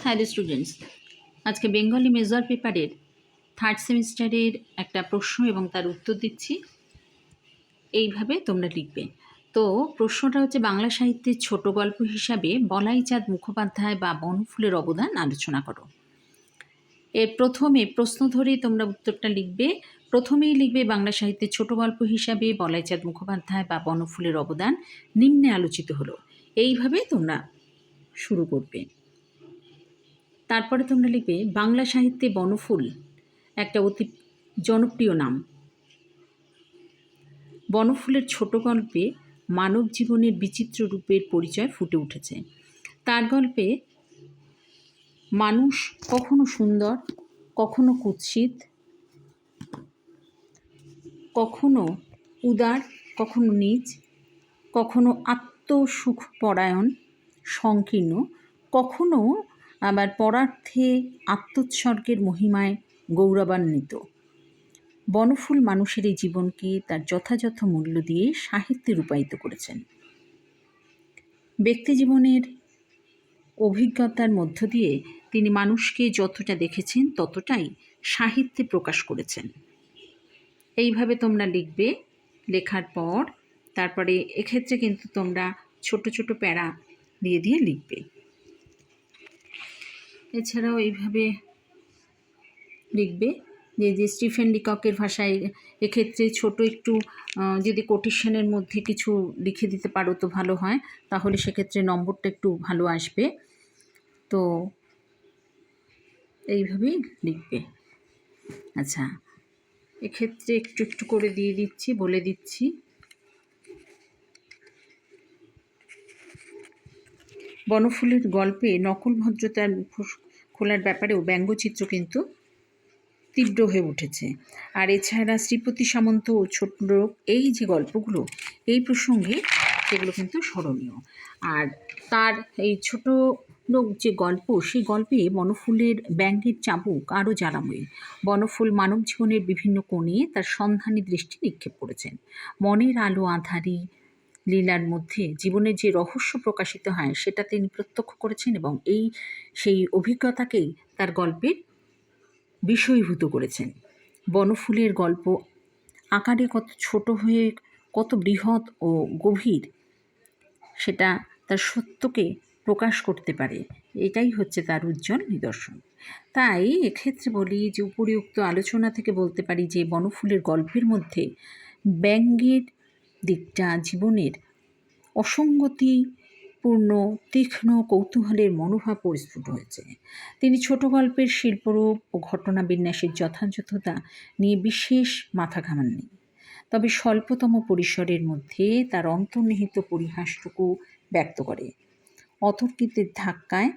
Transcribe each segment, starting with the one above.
Hello students, আজকে Bengali major পেপারের third সেমিস্টারের একটা প্রশ্ন এবং তার উত্তর দিচ্ছি। এইভাবে তোমরা লিখবে। তো প্রশ্নটা হচ্ছে, বাংলা সাহিত্যের ছোট গল্প হিসাবে বলাইচাঁদ মুখোপাধ্যায় বা বনফুলের অবদান আলোচনা করো। এর প্রথমে প্রশ্ন ধরেই তোমরা উত্তরটা লিখবে। প্রথমেই লিখবে, বাংলা সাহিত্যের ছোট গল্প হিসাবে বলাইচাঁদ মুখোপাধ্যায় বা বনফুলের অবদান নিম্নে আলোচিত হলো। এইভাবে তোমরা শুরু করবে। তারপরে তোমরা লিখবে, বাংলা সাহিত্যে বনফুল একটা অতি জনপ্রিয় নাম। বনফুলের ছোট গল্পে মানব জীবনের বিচিত্র রূপের পরিচয় ফুটে উঠেছে। তার গল্পে মানুষ কখনো সুন্দর, কখনো কুৎসিত, কখনো উদার, কখনো নীচ, কখনো আত্মসুখপরায়ণ সংকীর্ণ, কখনো আবার পরার্থে আত্মোৎসর্গের মহিমায় গৌরবান্বিত। বনফুল মানুষের এই জীবনকে তার যথাযথ মূল্য দিয়ে সাহিত্যে রূপায়িত করেছেন। ব্যক্তিজীবনের অভিজ্ঞতার মধ্য দিয়ে তিনি মানুষকে যতটা দেখেছেন ততটাই সাহিত্যে প্রকাশ করেছেন। এইভাবে তোমরা লিখবে। লেখার পর তারপরে এক্ষেত্রে কিন্তু তোমরা ছোট ছোট প্যারা দিয়ে দিয়ে লিখবে। এছাড়াও এইভাবে লিখবে যে স্টিফেন লিককের ভাষায় এক্ষেত্রে ছোট একটু যদি কোটেশনের মধ্যে কিছু লিখে দিতে পারো তো ভালো হয়, তাহলে সেক্ষেত্রে নম্বরটা একটু ভালো আসবে। তো এইভাবেই লিখবে। আচ্ছা, এক্ষেত্রে একটু একটু করে দিয়ে দিচ্ছি, বলে দিচ্ছি। বনফুলের গল্পে নকল ভদ্রতার মুখোশ খোলার ব্যাপারেও ব্যঙ্গচিত্র কিন্তু তীব্র হয়ে উঠেছে। আর এছাড়া শ্রীপতি সামন্ত ও ছোট লোক, এই যে গল্পগুলো, এই প্রসঙ্গে সেগুলো কিন্তু স্মরণীয়। আর তার এই ছোট লোক যে গল্প, সেই গল্পে বনফুলের ব্যঙ্গের চাবুক আরও জ্বালাময়ী। বনফুল মানব জীবনের বিভিন্ন কোণে তার সন্ধানী দৃষ্টি নিক্ষেপ করেছেন। মনের আলো আঁধারি লীলার মধ্যে জীবনের যে রহস্য প্রকাশিত হয় সেটা তিনি প্রত্যক্ষ করেছেন এবং সেই অভিজ্ঞতাকেই তার গল্পের বিষয়ীভূত করেছেন। বনফুলের গল্প আকারে কত ছোট হয়ে কত বৃহৎ ও গভীর সেটা তার সত্যকে প্রকাশ করতে পারে, এটাই হচ্ছে তার উজ্জ্বল নিদর্শন। তাই এক্ষেত্রে বলি যে উপরিউক্ত আলোচনা থেকে বলতে পারি যে বনফুলের গল্পের মধ্যে ব্যঙ্গের দিকটা জীবনের অসঙ্গতিপূর্ণ তীক্ষ্ণ কৌতূহলের মনোভাব পরিস্ফুট হয়েছে। তিনি ছোট গল্পের শিল্পরূপ ও ঘটনা বিন্যাসের যথাযথতা নিয়ে বিশেষ মাথা ঘামাননি, তবে স্বল্পতম পরিসরের মধ্যে তার অন্তর্নিহিত পরিহাসটুকু ব্যক্ত করে অতর্কিতের ধাক্কায়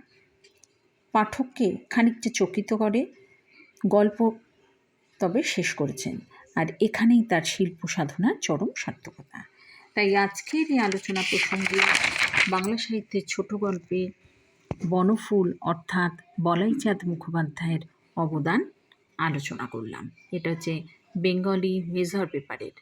পাঠককে খানিকটা চকিত করে গল্প তবে শেষ করেছেন। আর এখানেই তার শিল্প সাধনার চরম সার্থকতা। তাই আজকের এই আলোচনা প্রসঙ্গে বাংলা সাহিত্যের ছোট গল্পে বনফুল অর্থাৎ বলাইচাঁদ মুখোপাধ্যায়ের অবদান আলোচনা করলাম। এটা হচ্ছে বেঙ্গলি মেজর পেপারের